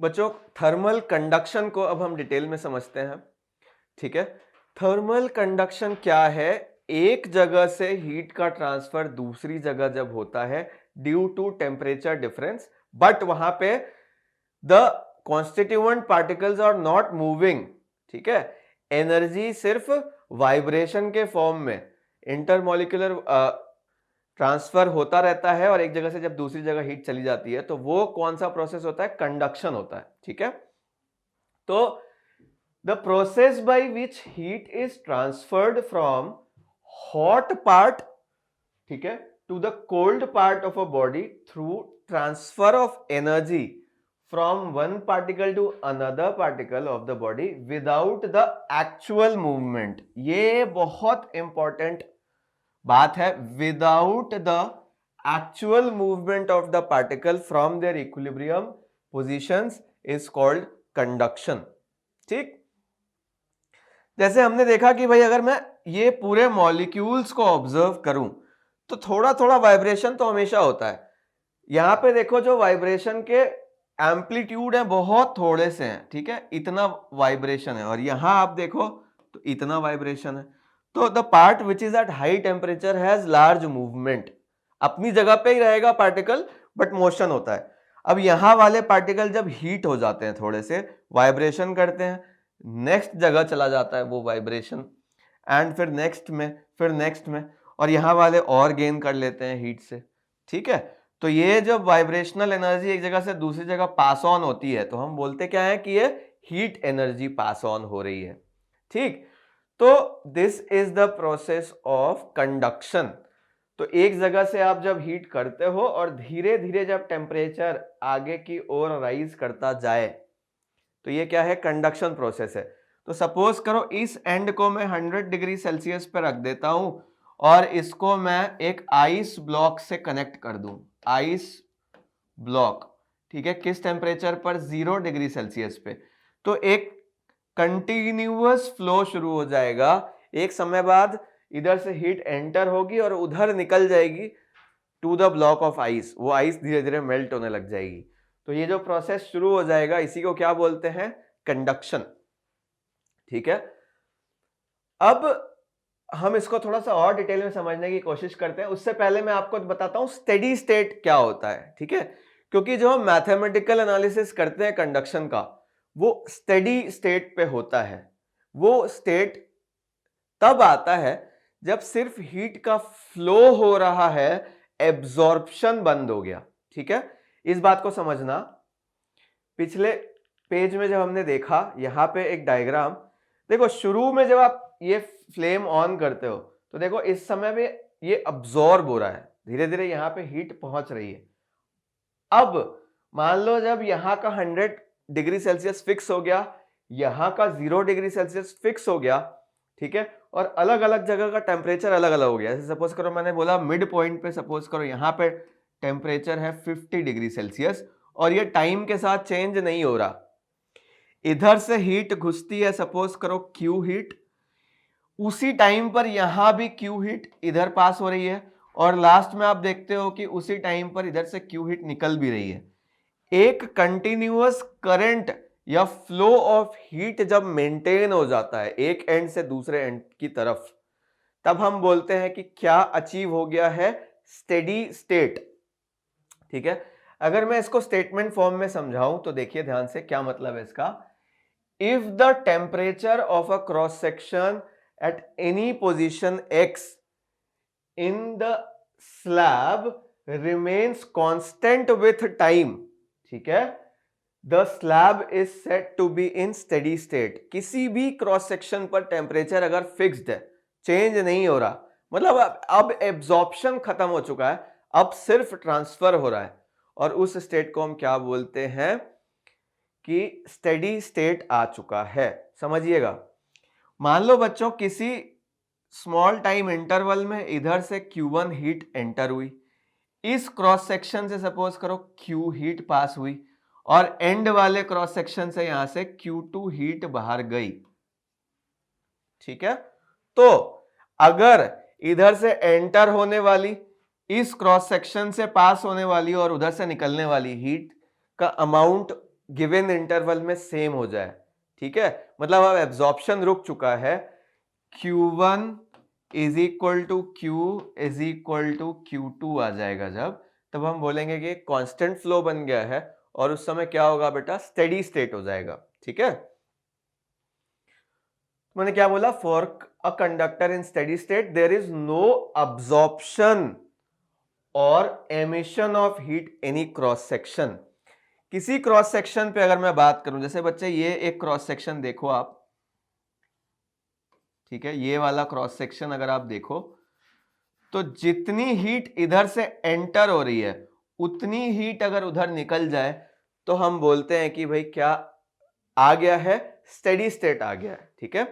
बच्चों thermal conduction को अब हम डिटेल में समझते हैं। ठीक है, थर्मल कंडक्शन क्या है? एक जगह से हीट का ट्रांसफर दूसरी जगह जब होता है due to temperature difference, but वहां पे the constituent particles are not moving. ठीक है, एनर्जी सिर्फ वाइब्रेशन के फॉर्म में इंटरमोलिकुलर ट्रांसफर होता रहता है और एक जगह से जब दूसरी जगह हीट चली जाती है तो वो कौन सा प्रोसेस होता है? कंडक्शन होता है। ठीक है, तो the process by which heat is transferred from hot part, ठीक है, to the cold part of a body through transfer of energy from one particle to another particle of the body without the actual movement. ये बहुत important बात है, without the actual movement of the particle from their equilibrium positions is called conduction. ठीक, जैसे हमने देखा कि भाई अगर मैं ये पूरे मॉलिक्यूल्स को ऑब्जर्व करूं तो थोड़ा थोड़ा वाइब्रेशन तो हमेशा होता है। यहां पे देखो जो वाइब्रेशन के एम्पलीट्यूड है बहुत थोड़े से हैं। ठीक है, इतना वाइब्रेशन है, और यहां आप देखो तो इतना वाइब्रेशन है। तो the part which is at high temperature has large movement. अपनी जगह पे ही रहेगा पार्टिकल बट मोशन होता है। अब यहां वाले पार्टिकल जब हीट हो जाते हैं थोड़े से, वाइब्रेशन करते हैं, नेक्स्ट जगह चला जाता है वो वाइब्रेशन, एंड फिर नेक्स्ट में, फिर नेक्स्ट में, और यहां वाले और गेन कर लेते हैं हीट से। ठीक है, तो ये जब वाइब्रेशनल एनर्जी एक जगह से दूसरी जगह पास ऑन होती है तो हम बोलते क्या है कि ये हीट एनर्जी पास ऑन हो रही है। ठीक, तो this is the process of conduction. तो एक जगह से आप जब हीट करते हो और धीरे धीरे जब टेम्परेचर आगे की ओर राइज करता जाए तो ये क्या है? कंडक्शन प्रोसेस है। तो सपोज करो इस एंड को मैं 100 डिग्री सेल्सियस पे रख देता हूं और इसको मैं एक आइस ब्लॉक से कनेक्ट कर दूं। आइस ब्लॉक, ठीक है, किस टेम्परेचर पर? 0 डिग्री सेल्सियस पे। तो एक कंटिन्यूअस फ्लो शुरू हो जाएगा। एक समय बाद इधर से हीट एंटर होगी और उधर निकल जाएगी to the block of ice. वो आइस धीरे धीरे मेल्ट होने लग जाएगी। तो ये जो प्रोसेस शुरू हो जाएगा इसी को क्या बोलते हैं? कंडक्शन। ठीक है, अब हम इसको थोड़ा सा और डिटेल में समझने की कोशिश करते हैं। उससे पहले मैं आपको बताता हूं स्टेडी स्टेट क्या होता है। ठीक है, क्योंकि जो हम मैथमेटिकल एनालिसिस करते हैं कंडक्शन का वो स्टेडी स्टेट पे होता है। वो स्टेट तब आता है जब सिर्फ हीट का फ्लो हो रहा है, एब्जॉर्प्शन बंद हो गया। ठीक है, इस बात को समझना। पिछले पेज में जब हमने देखा यहां पे एक डायग्राम देखो, शुरू में जब आप ये फ्लेम ऑन करते हो तो देखो इस समय में ये अब्जॉर्ब हो रहा है, धीरे धीरे यहां पे हीट पहुंच रही है। अब मान लो जब यहां का 100 डिग्री सेल्सियस फिक्स हो गया, यहां का 0 डिग्री सेल्सियस फिक्स हो गया, ठीक है, और अलग अलग जगह का टेम्परेचर अलग अलग हो गया। जैसे सपोज करो मैंने बोला मिड पॉइंट पे सपोज करो यहां पे टेम्परेचर है 50 डिग्री सेल्सियस और ये टाइम के साथ चेंज नहीं हो रहा। इधर से हीट घुसती है, सपोज करो क्यू हीट, उसी टाइम पर यहां भी क्यू हीट इधर पास हो रही है, और लास्ट में आप देखते हो कि उसी टाइम पर इधर से क्यू हीट निकल भी रही है। एक कंटिन्यूअस करंट या फ्लो ऑफ हीट जब मेंटेन हो जाता है एक एंड से दूसरे एंड की तरफ, तब हम बोलते हैं कि क्या अचीव हो गया है? Steady state. ठीक है, अगर मैं इसको स्टेटमेंट फॉर्म में समझाऊं तो देखिए ध्यान से क्या मतलब है इसका। If the temperature of a cross section at any position x in the slab remains constant with time, ठीक है, the slab is said to be in steady state। किसी भी क्रॉस सेक्शन पर टेम्परेचर अगर फिक्स्ड है, change नहीं हो रहा, मतलब अब एब्जॉर्प्शन खत्म हो चुका है, अब सिर्फ ट्रांसफर हो रहा है, और उस स्टेट को हम क्या बोलते हैं? कि स्टेडी स्टेट आ चुका है। समझिएगा, मान लो बच्चों किसी स्मॉल टाइम इंटरवल में इधर से Q1 हीट एंटर हुई, इस क्रॉस सेक्शन से सपोज करो Q हीट पास हुई, और एंड वाले क्रॉस सेक्शन से यहां से Q2 हीट बाहर गई। ठीक है, तो अगर इधर से एंटर होने वाली, इस क्रॉस सेक्शन से पास होने वाली और उधर से निकलने वाली हीट का अमाउंट गिवन इंटरवल में सेम हो जाए, ठीक है, मतलब अब एब्जॉर्प्शन रुक चुका है, Q1 is equal to Q is equal to Q2 आ जाएगा जब, तब हम बोलेंगे कि कांस्टेंट फ्लो बन गया है और उस समय क्या होगा बेटा, स्टेडी स्टेट हो जाएगा, ठीक है। मैंने क्या बोला, for a conductor in steady state there is no absorption और emission of heat any cross section. किसी क्रॉस सेक्शन पे अगर मैं बात करूं, जैसे बच्चे ये एक क्रॉस सेक्शन देखो आप, ठीक है, ये वाला क्रॉस सेक्शन अगर आप देखो तो जितनी हीट इधर से एंटर हो रही है उतनी हीट अगर उधर निकल जाए तो हम बोलते हैं कि भाई क्या आ गया है, स्टेडी स्टेट आ गया है, ठीक है।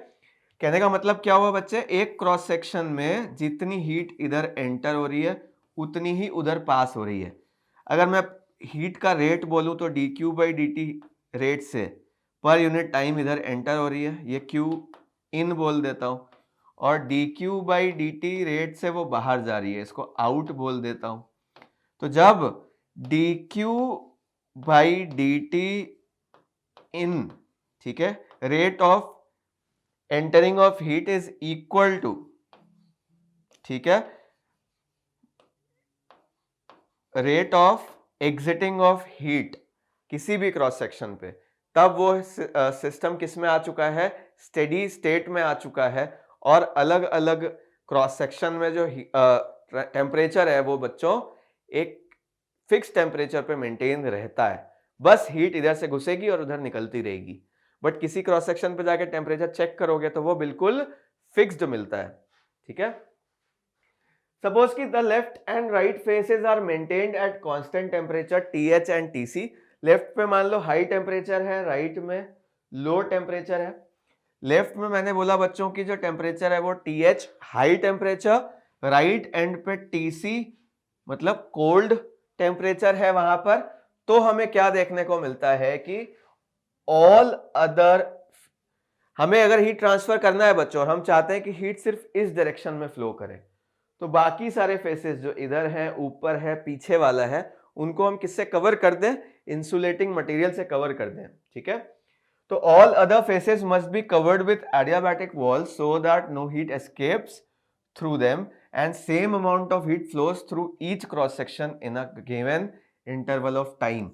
कहने का मतलब क्या हुआ बच्चे, एक क्रॉस सेक्शन में जितनी हीट इधर एंटर हो रही है उतनी ही उधर पास हो रही है। अगर मैं हीट का रेट बोलूं तो dQ/dt रेट से पर यूनिट टाइम इधर एंटर हो रही है, ये Q इन बोल देता हूं, और dQ/dt रेट से वो बाहर जा रही है, इसको आउट बोल देता हूं। तो जब dQ/dt इन, ठीक है, rate of entering of heat is equal to, ठीक है, rate of exiting of heat किसी भी क्रॉस सेक्शन पे, तब वो सिस्टम किस में आ चुका है, स्टेडी स्टेट में आ चुका है। और अलग अलग क्रॉस सेक्शन में जो टेम्परेचर है वो बच्चों एक फिक्स टेम्परेचर पे मेंटेन रहता है, बस हीट इधर से घुसेगी और उधर निकलती रहेगी। बट किसी क्रॉस सेक्शन पे जाके टेम्परेचर चेक करोगे तो वो बिल्कुल फिक्स्ड मिलता है, ठीक है। सपोज कि the left and right faces are maintained at constant temperature TH and TC। Left पे मान लो हाई टेम्परेचर है, राइट में लो टेम्परेचर है। लेफ्ट में मैंने बोला बच्चों की जो टेम्परेचर है वो TH high temperature, right and पे TC मतलब कोल्ड टेम्परेचर है वहां पर। तो हमें क्या देखने को मिलता है कि ऑल अदर, हमें अगर हीट ट्रांसफर करना है बच्चों और हम चाहते हैं कि हीट सिर्फ इस डायरेक्शन में फ्लो करे, तो बाकी सारे फेसेस जो इधर हैं, ऊपर है, पीछे वाला है, उनको हम किससे कवर कर दें, इंसुलेटिंग मटेरियल से कवर कर दें, ठीक है। तो all other faces must be covered with adiabatic wall so that no heat escapes through them and same amount of heat flows through each cross section in a given interval of time,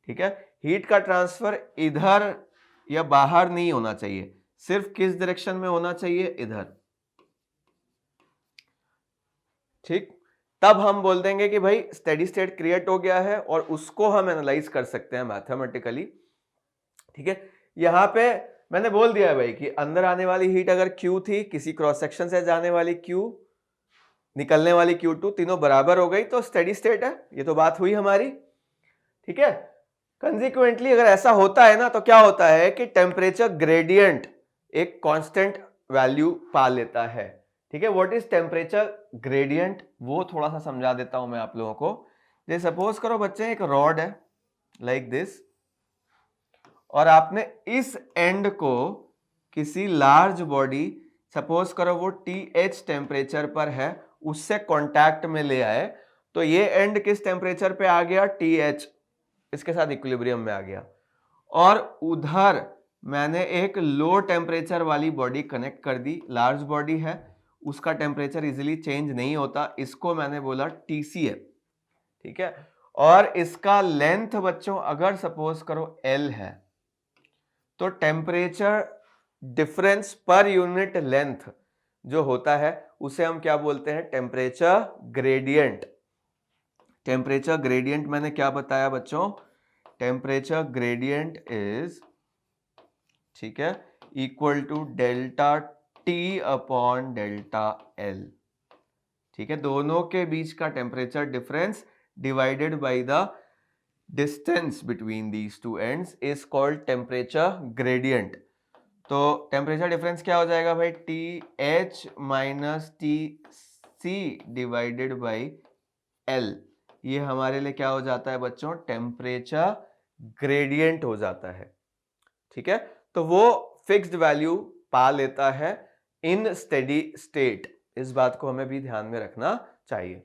ठीक है। Heat का transfer इधर या बाहर नहीं होना चाहिए, सिर्फ किस डायरेक्शन में होना चाहिए, इधर, ठीक। तब हम बोल देंगे कि भाई स्टेडी स्टेट क्रिएट हो गया है और उसको हम एनालाइज कर सकते हैं मैथमेटिकली, ठीक है। यहां पे मैंने बोल दिया है भाई कि अंदर आने वाली हीट अगर Q थी, किसी क्रॉस सेक्शन से जाने वाली Q, निकलने वाली Q2, तीनों बराबर हो गई तो स्टेडी स्टेट है, ये तो बात हुई हमारी, ठीक है। कंसिक्वेंटली अगर ऐसा होता है ना तो क्या होता है कि टेम्परेचर ग्रेडियंट एक कांस्टेंट वैल्यू पा लेता है, ठीक है। व्हाट इज टेम्परेचर ग्रेडियंट, वो थोड़ा सा समझा देता हूं मैं आप लोगों को। जैसे सपोज करो बच्चे एक रॉड है लाइक दिस, और आपने इस एंड को किसी लार्ज बॉडी, सपोज करो वो TH टेम्परेचर पर है, उससे कांटेक्ट में ले आए, तो ये एंड किस टेम्परेचर पे आ गया, TH, इसके साथ इक्विलिब्रियम में आ गया। और उधर मैंने एक लो टेम्परेचर वाली बॉडी कनेक्ट कर दी, लार्ज बॉडी है, उसका टेम्परेचर इजीली चेंज नहीं होता, इसको मैंने बोला TC है, ठीक है। और इसका लेंथ बच्चों अगर सपोज करो L है, तो temperature difference per unit length जो होता है उसे हम क्या बोलते हैं, टेम्परेचर ग्रेडियंट। टेम्परेचर ग्रेडियंट मैंने क्या बताया बच्चों, टेम्परेचर ग्रेडियंट इज, ठीक है, equal to delta T upon delta L, ठीक है। दोनों के बीच का temperature difference divided by the distance between these two ends is called temperature gradient. तो टेम्परेचर डिफरेंस क्या हो जाएगा भाई, TH minus TC divided by L, ये हमारे लिए क्या हो जाता है बच्चों, टेम्परेचर ग्रेडियंट हो जाता है, ठीक है। तो वो फिक्स्ड वैल्यू पा लेता है इन स्टेडी स्टेट, इस बात को हमें भी ध्यान में रखना चाहिए,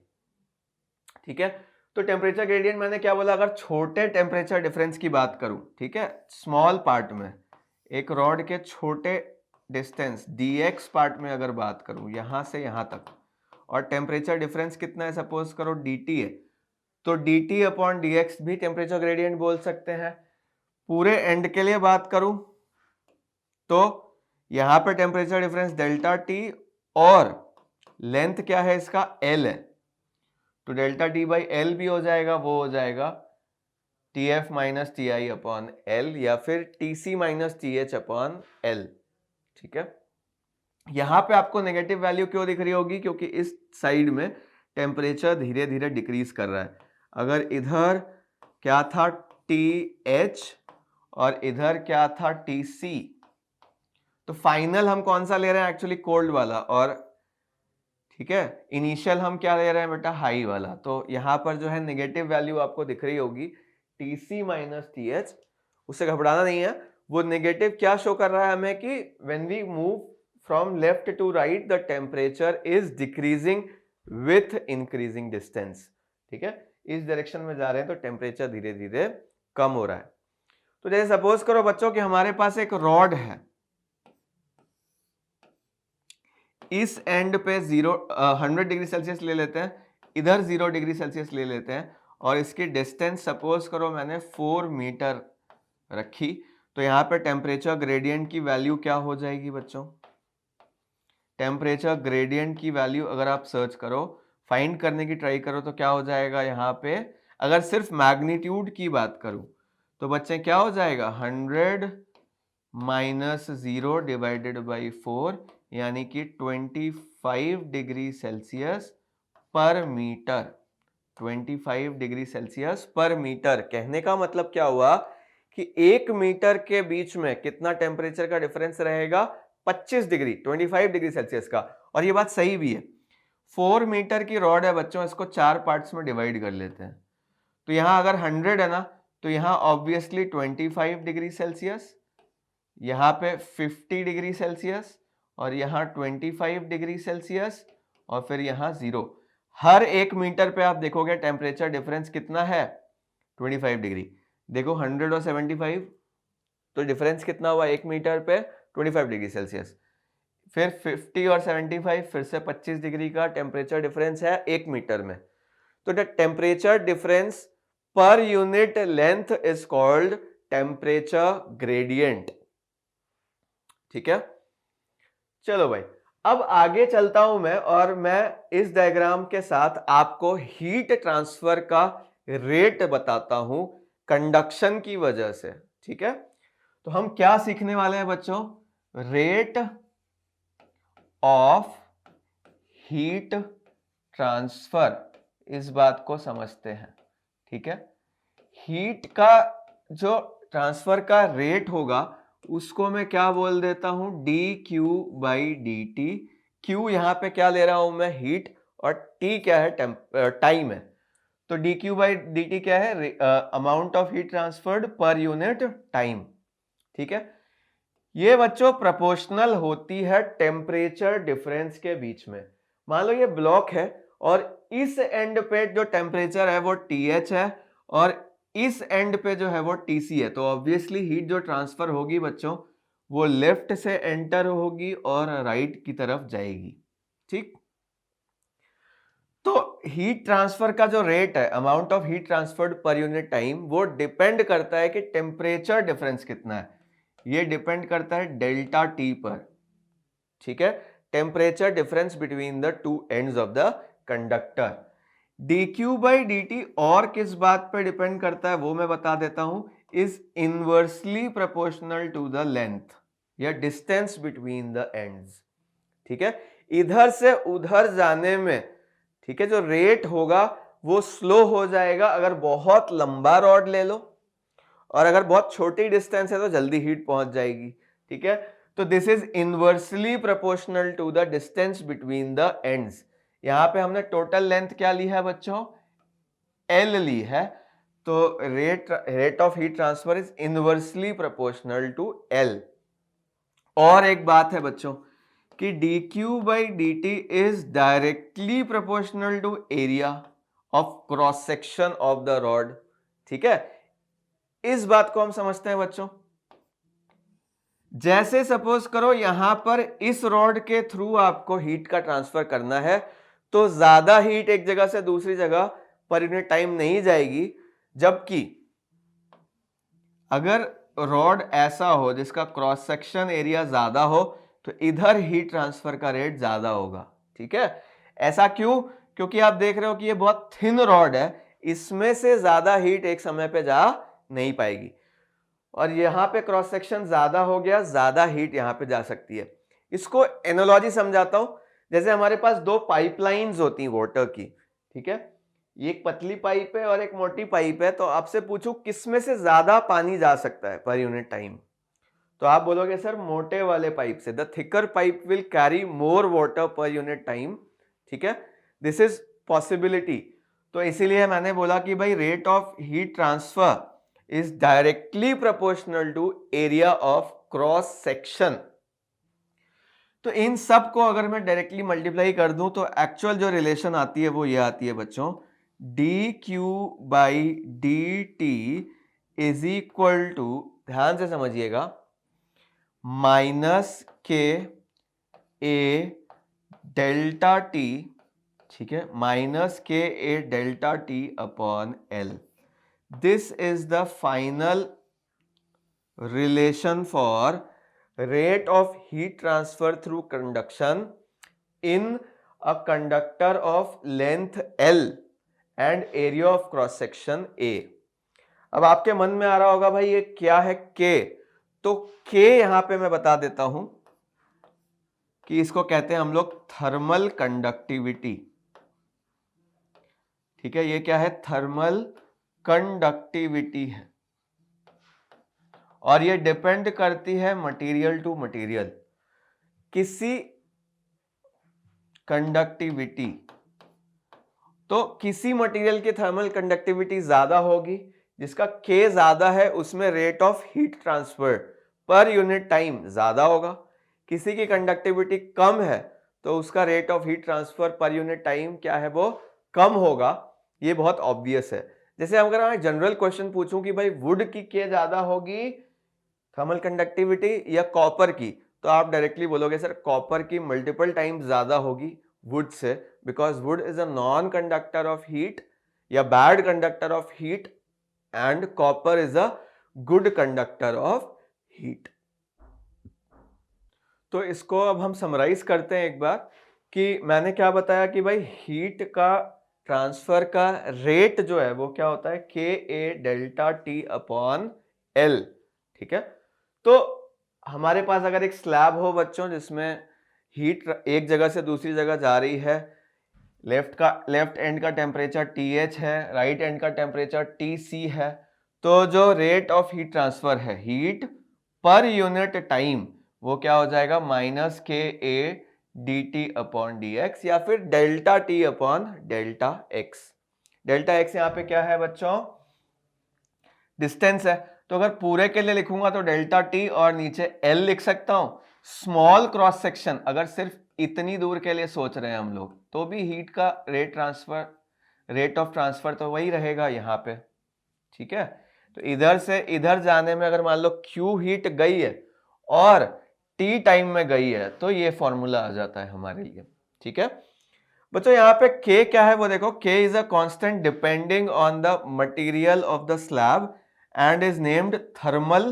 ठीक है। तो टेम्परेचर ग्रेडियंट मैंने क्या बोला, अगर छोटे टेम्परेचर डिफरेंस की बात करूं, ठीक है, स्मॉल पार्ट में, एक रॉड के छोटे डिस्टेंस dx पार्ट में अगर बात करूं यहां से यहां तक, और टेम्परेचर डिफरेंस कितना है, सपोज करो dt है, तो dt अपॉन dx भी टेम्परेचर ग्रेडियंट बोल सकते हैं। पूरे एंड के लिए बात करूं तो यहां पे टेम्परेचर डिफरेंस डेल्टा टी और लेंथ क्या है इसका, l है, तो डेल्टा टी बाई एल भी हो जाएगा, वो हो जाएगा T F minus T I upon L, या फिर T C minus T H upon L. ठीक है, यहां पे आपको नेगेटिव वैल्यू क्यों दिख रही होगी, क्योंकि इस साइड में टेम्परेचर धीरे धीरे डिक्रीज कर रहा है। अगर इधर क्या था टी एच और इधर क्या था टी सी, तो फाइनल हम कौन सा ले रहे हैं, एक्चुअली कोल्ड वाला, और ठीक है इनिशियल हम क्या ले रहे हैं बेटा, हाई वाला। तो यहां पर जो है नेगेटिव वैल्यू आपको दिख रही होगी T C minus T H, उससे घबराना नहीं है। वो नेगेटिव क्या शो कर रहा है हमें कि when we move from left to right the temperature is decreasing with increasing distance. ठीक है, इस डायरेक्शन में जा रहे हैं तो टेम्परेचर धीरे धीरे कम हो रहा है। तो जैसे सपोज करो बच्चों कि हमारे पास एक रॉड है, इस एंड पे 100 डिग्री सेल्सियस ले लेते हैं, इधर 0 डिग्री सेल्सियस ले लेते हैं, और इसकी डिस्टेंस सपोज करो मैंने 4 मीटर रखी, तो यहाँ पे टेम्परेचर ग्रेडियंट की वैल्यू क्या हो जाएगी बच्चों, टेम्परेचर ग्रेडियंट की वैल्यू अगर आप सर्च करो, फाइंड करने की ट्राई करो, तो क्या हो जाएगा यहाँ पे, अगर सिर्फ मैग्नीट्यूड की बात करूं तो बच्चे क्या हो जाएगा, 100 माइनस 0 डिवाइडेड बाई 4, यानी कि 25 डिग्री सेल्सियस पर मीटर। 25 डिग्री सेल्सियस पर मीटर, कहने का मतलब क्या हुआ कि 1 मीटर के बीच में कितना टेम्परेचर का डिफरेंस रहेगा, 25 डिग्री, 25 डिग्री सेल्सियस का। और ये बात सही भी है। 4 मीटर की रॉड है बच्चों, इसको 4 पार्ट्स में डिवाइड कर लेते हैं, तो यहां अगर 100 है ना, तो यहां ऑब्वियसली 25 डिग्री सेल्सियस, यहाँ पे 50 डिग्री सेल्सियस, और यहाँ 25 डिग्री सेल्सियस, और फिर यहाँ 0। हर 1 मीटर पे आप देखोगे टेम्परेचर डिफरेंस कितना है, 25 डिग्री। देखो 100 और 75, तो डिफरेंस कितना हुआ 1 मीटर पे, 25 डिग्री सेल्सियस। फिर 50 और 75, फिर से 25 डिग्री का टेम्परेचर डिफरेंस है 1 मीटर में। तो the temperature difference per unit length is called temperature gradient. ठीक है, चलो भाई अब आगे चलता हूं मैं, और मैं इस डायग्राम के साथ आपको हीट ट्रांसफर का रेट बताता हूं कंडक्शन की वजह से। ठीक है, तो हम क्या सीखने वाले हैं बच्चों, रेट ऑफ हीट ट्रांसफर, इस बात को समझते हैं। ठीक है, हीट का जो ट्रांसफर का रेट होगा उसको मैं क्या बोल देता हूं, D Q by D T. Q यहां पे क्या ले रहा हूं मैं, हीट, और टी क्या है, टाइम है। तो D Q by D T क्या है, amount of heat transferred per unit time. ठीक है, ये बच्चों प्रोपोर्शनल होती है टेम्परेचर डिफरेंस के बीच में। मान लो ये ब्लॉक है और इस एंड पे जो टेम्परेचर है वो TH है, और इस एंड पे जो है वो TC है, तो ऑब्वियसली हीट जो ट्रांसफर होगी बच्चों वो लेफ्ट से एंटर होगी और राइट की तरफ जाएगी। ठीक, तो हीट ट्रांसफर का जो रेट है, amount of heat transferred per unit time, वो डिपेंड करता है कि टेम्परेचर डिफरेंस कितना है। ये डिपेंड करता है डेल्टा टी पर। ठीक है, temperature difference between the two ends of the conductor. dq by dt और किस बात पर डिपेंड करता है वो मैं बता देता हूं, is inversely proportional to the length या डिस्टेंस बिटवीन द एंड्स। ठीक है, इधर से उधर जाने में, ठीक है, जो रेट होगा वो स्लो हो जाएगा अगर बहुत लंबा रॉड ले लो, और अगर बहुत छोटी डिस्टेंस है तो जल्दी हीट पहुंच जाएगी। ठीक है, तो this is inversely proportional to the distance between the ends. यहां पे हमने टोटल लेंथ क्या ली है बच्चों, L ली है, तो rate of heat transfer is inversely proportional to L। और एक बात है बच्चों कि dq by dt is directly proportional to area, of cross section of the rod. ठीक है, इस बात को हम समझते हैं बच्चों। जैसे सपोज करो यहां पर इस रॉड के थ्रू आपको हीट का ट्रांसफर करना है, तो ज्यादा हीट एक जगह से दूसरी जगह पर यूनिट टाइम नहीं जाएगी, जबकि अगर रॉड ऐसा हो जिसका क्रॉस सेक्शन एरिया ज्यादा हो तो इधर हीट ट्रांसफर का रेट ज्यादा होगा। ठीक है, ऐसा क्यों? क्योंकि आप देख रहे हो कि ये बहुत थिन रॉड है, इसमें से ज्यादा हीट एक समय पे जा नहीं पाएगी, और यहां पे क्रॉस सेक्शन ज्यादा हो गया, ज्यादा हीट यहां पे जा सकती है। इसको एनालॉजी समझाता हूं। जैसे हमारे पास दो पाइपलाइंस होती हैं वाटर की, ठीक है, ये एक पतली पाइप है और एक मोटी पाइप है, तो आपसे पूछूं किसमें से ज्यादा पानी जा सकता है पर यूनिट टाइम, तो आप बोलोगे सर मोटे वाले पाइप से, the thicker pipe will carry more water per unit time. ठीक है, दिस इज पॉसिबिलिटी। तो इसीलिए मैंने बोला कि भाई rate of heat transfer is directly proportional to area of cross section. तो इन सब को अगर मैं डायरेक्टली मल्टीप्लाई कर दूं तो एक्चुअल जो रिलेशन आती है वो ये आती है बच्चों, D Q by D T is equal to, ध्यान से समझिएगा, minus K A delta T, ठीक है, minus K A delta T upon L. This is the final relation for rate of heat transfer through conduction in a conductor of length L and area of cross section A। अब आपके मन में आ रहा होगा भाई ये क्या है K, तो K यहां पे मैं बता देता हूं कि इसको कहते हैं हम लोग थर्मल कंडक्टिविटी। ठीक है, ये क्या है? थर्मल कंडक्टिविटी है, और ये डिपेंड करती है मटेरियल टू मटेरियल। किसी कंडक्टिविटी, तो किसी मटेरियल की थर्मल कंडक्टिविटी ज्यादा होगी, जिसका K ज्यादा है उसमें rate of heat transfer per unit time ज्यादा होगा। किसी की कंडक्टिविटी कम है तो उसका rate of heat transfer per unit time क्या है, वो कम होगा। ये बहुत ऑब्वियस है। जैसे अगर मैं जनरल क्वेश्चन पूछूं कि भाई वुड की K ज्यादा होगी थर्मल कंडक्टिविटी या कॉपर की, तो आप डायरेक्टली बोलोगे सर कॉपर की मल्टीपल टाइम ज्यादा होगी वुड से, because wood is a non conductor of heat या bad conductor of heat, and copper is a good conductor of heat. तो इसको अब हम समराइज करते हैं एक बार, कि मैंने क्या बताया कि भाई हीट का ट्रांसफर का रेट जो है वो क्या होता है, के A delta T upon L. ठीक है, तो हमारे पास अगर एक स्लैब हो बच्चों जिसमें हीट एक जगह से दूसरी जगह जा रही है, लेफ्ट एंड का टेम्परेचर TH है, राइट एंड का टेम्परेचर TC है, तो जो रेट ऑफ हीट ट्रांसफर है हीट पर यूनिट टाइम वो क्या हो जाएगा, minus K A D T upon D x, या फिर delta T upon delta x. Delta x यहाँ पे क्या है बच्चों, डिस्टेंस है, तो अगर पूरे के लिए लिखूंगा तो डेल्टा टी और नीचे एल लिख सकता हूं। स्मॉल क्रॉस सेक्शन अगर सिर्फ इतनी दूर के लिए सोच रहे हैं हम लोग, तो भी हीट का रेट ऑफ ट्रांसफर तो वही रहेगा यहाँ पे। ठीक है, तो इधर से इधर जाने में अगर मान लो क्यू हीट गई है और टी टाइम में गई है, तो ये फॉर्मूला आ जाता है हमारे लिए। ठीक है बच्चों, यहाँ पे K क्या है वो देखो, K is a constant depending on the material of the slab and is named thermal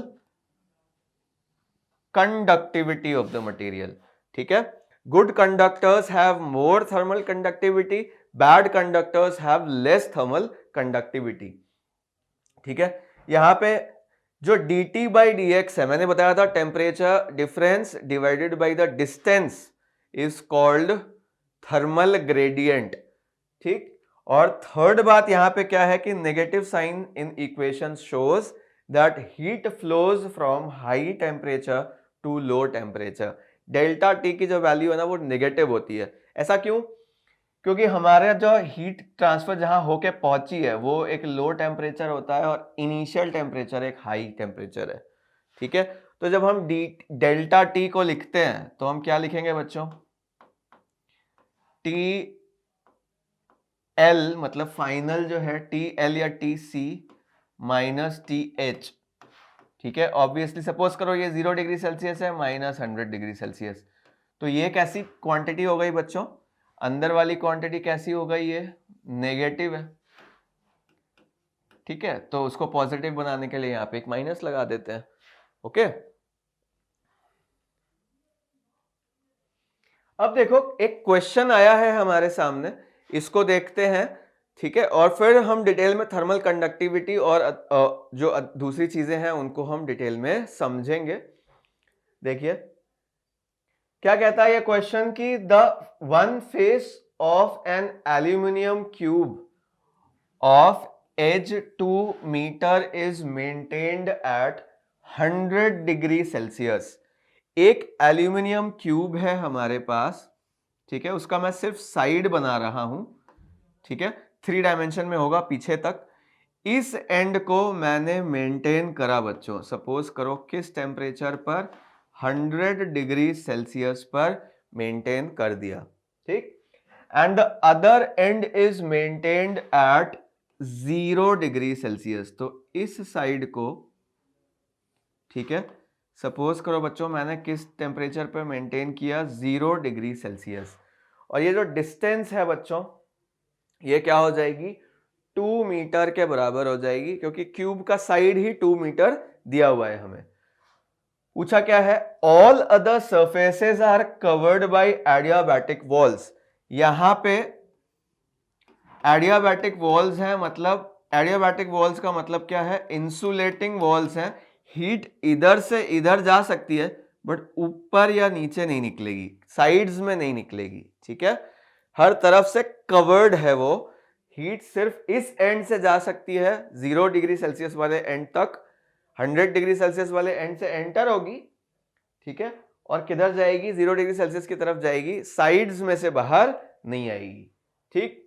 conductivity of the material। ठीक है, good conductors have more thermal conductivity, bad conductors have less thermal conductivity। ठीक है, यहां पे जो dt by dx है, मैंने बताया था temperature difference divided by the distance is called thermal gradient. ठीक, और थर्ड बात यहां पे क्या है कि negative sign in equation shows that heat flows from high temperature to low temperature. Delta T की जो वैल्यू है ना वो नेगेटिव होती है। ऐसा क्यों? क्योंकि हमारे जो हीट ट्रांसफर जहां होके पहुंची है वो एक लो टेम्परेचर होता है और इनिशियल टेम्परेचर एक हाई टेम्परेचर है। ठीक है, तो जब हम डेल्टा टी को लिखते हैं तो हम क्या लिखेंगे बच्चों, टी एल मतलब फाइनल जो है टी एल या T C minus T H, ठीक है। ऑब्वियसली सपोज करो ये 0 डिग्री सेल्सियस है माइनस 100 डिग्री सेल्सियस, तो ये कैसी क्वांटिटी हो गई बच्चों? अंदर वाली क्वांटिटी कैसी हो गई? ये नेगेटिव है, ठीक है। तो उसको पॉजिटिव बनाने के लिए यहाँ पे एक माइनस लगा देते हैं, ओके। अब देखो एक क्वेश्चन आया है हमारे सामने, इसको देखते हैं, ठीक है, और फिर हम डिटेल में थर्मल कंडक्टिविटी और जो दूसरी चीजें हैं उनको हम डिटेल में समझेंगे। देखिए क्या कहता है ये क्वेश्चन कि the one face of an aluminium cube of edge 2 metre is maintained at 100 degree Celsius. एक एल्यूमिनियम क्यूब है हमारे पास, ठीक है, उसका मैं सिर्फ साइड बना रहा हूं, ठीक है, 3 डायमेंशन में होगा पीछे तक। इस एंड को मैंने मेंटेन करा बच्चों, सपोज करो किस टेम्परेचर पर? 100 डिग्री सेल्सियस पर मेंटेन कर दिया, ठीक। And the other and is maintained eight 0 degree Celsius. तो इस साइड को, ठीक है, सपोज करो बच्चों मैंने किस टेम्परेचर पर मेंटेन किया? 0 डिग्री सेल्सियस। और ये जो डिस्टेंस है बच्चों ये क्या हो जाएगी? 2 मीटर के बराबर हो जाएगी, क्योंकि क्यूब का साइड ही 2 मीटर दिया हुआ है हमें। पूछा क्या है? All other surfaces are covered by adiabatic walls. यहां पे एडियाबैटिक वॉल्स है, मतलब एडियाबैटिक वॉल्स का मतलब क्या है? इंसुलेटिंग वॉल्स हैं। हीट इधर से इधर जा सकती है बट ऊपर या नीचे नहीं निकलेगी, साइड्स में नहीं निकलेगी, ठीक है। हर तरफ से कवर्ड है वो। हीट सिर्फ इस एंड से जा सकती है 0 डिग्री सेल्सियस वाले एंड तक, 100 डिग्री सेल्सियस वाले एंड से एंटर होगी, ठीक है, और किधर जाएगी? 0 डिग्री सेल्सियस की तरफ जाएगी, साइड्स में से बाहर नहीं आएगी, ठीक।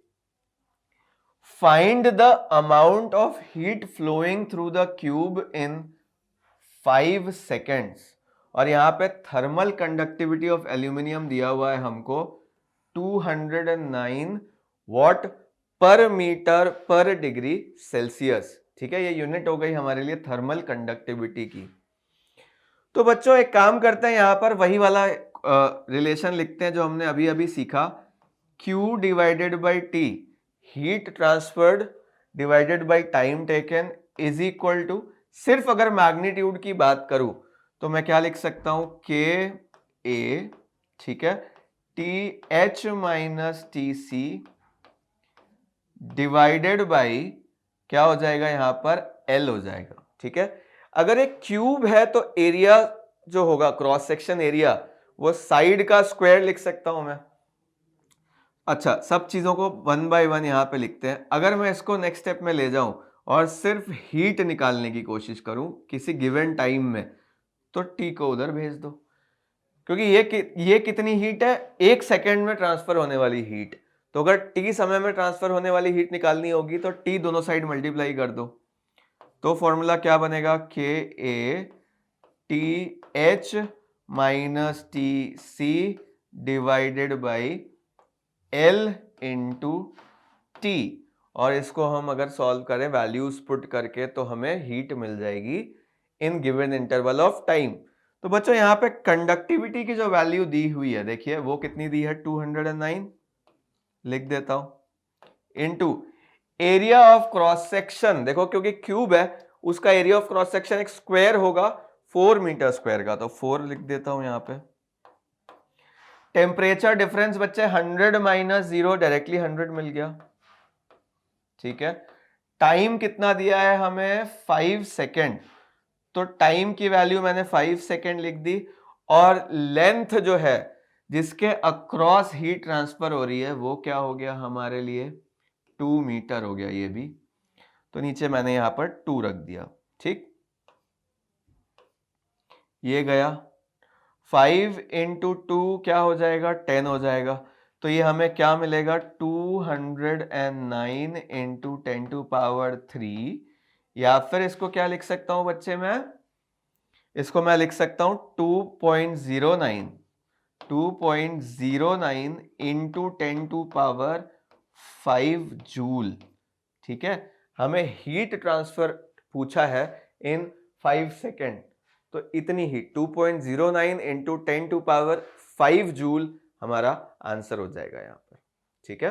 Find the amount of heat flowing through the cube in 5 seconds. और यहां पे थर्मल कंडक्टिविटी ऑफ एल्यूमिनियम दिया हुआ है हमको 209 वॉट पर मीटर पर डिग्री सेल्सियस, ठीक है। ये यूनिट हो गई हमारे लिए थर्मल कंडक्टिविटी की। तो बच्चों एक काम करते हैं, यहां पर वही वाला रिलेशन लिखते हैं जो हमने अभी अभी सीखा, Q divided by T, heat transferred divided by time taken is equal to, सिर्फ अगर मैग्नीट्यूड की बात करूं तो मैं क्या लिख सकता हूं? KA, ठीक है, TH minus TC divided by क्या हो जाएगा यहां पर? L हो जाएगा, ठीक है। अगर एक क्यूब है तो एरिया जो होगा, क्रॉस सेक्शन एरिया, वो साइड का स्क्वायर लिख सकता हूं मैं। अच्छा, सब चीजों को 1 बाय 1 यहां पे लिखते हैं। अगर मैं इसको नेक्स्ट स्टेप में ले जाऊं और सिर्फ हीट निकालने की कोशिश करूं किसी गिवन टाइम में, तो टी को उधर भेज दो, क्योंकि ये कितनी हीट है? 1 सेकेंड में ट्रांसफर होने वाली हीट। तो अगर टी समय में ट्रांसफर होने वाली हीट निकालनी होगी तो टी दोनों साइड मल्टीप्लाई कर दो। तो फॉर्मूला क्या बनेगा? KA TH minus TC divided by L into T। और इसको हम अगर सॉल्व करें वैल्यूज पुट करके तो हमें हीट मिल जाएगी in given interval of time. तो बच्चों यहाँ पे कंडक्टिविटी की जो वैल्यू दी हुई है, देखिए वो कितनी दी है? 209 लिख देता हूं, into area of cross section. देखो क्योंकि क्यूब है उसका एरिया ऑफ क्रॉस सेक्शन एक स्क्वायर होगा 4 मीटर स्क्वायर का, तो 4 लिख देता हूं यहां पे। टेम्परेचर डिफरेंस बच्चे 100 माइनस 0 डायरेक्टली 100 मिल गया, ठीक है। टाइम कितना दिया है हमें? 5 सेकेंड, तो टाइम की वैल्यू मैंने 5 सेकेंड लिख दी। और लेंथ जो है जिसके अक्रॉस हीट ट्रांसफर हो रही है वो क्या हो गया हमारे लिए? 2 मीटर हो गया ये भी। तो नीचे मैंने यहां पर 2 रख दिया, ठीक। ये गया 5 इंटू 2 क्या हो जाएगा? 10 हो जाएगा। तो ये हमें क्या मिलेगा? 209 इंटू 10 टू पावर 3, या फिर इसको क्या लिख सकता हूं बच्चे मैं? इसको मैं लिख सकता हूं 2.09 इंटू 10 टू पावर 5 जूल। ठीक है, हमें हीट ट्रांसफर पूछा है इन 5 सेकेंड, तो इतनी heat 2.09 into 10 to power 5 joule हमारा आंसर हो जाएगा यहाँ पर। ठीक है,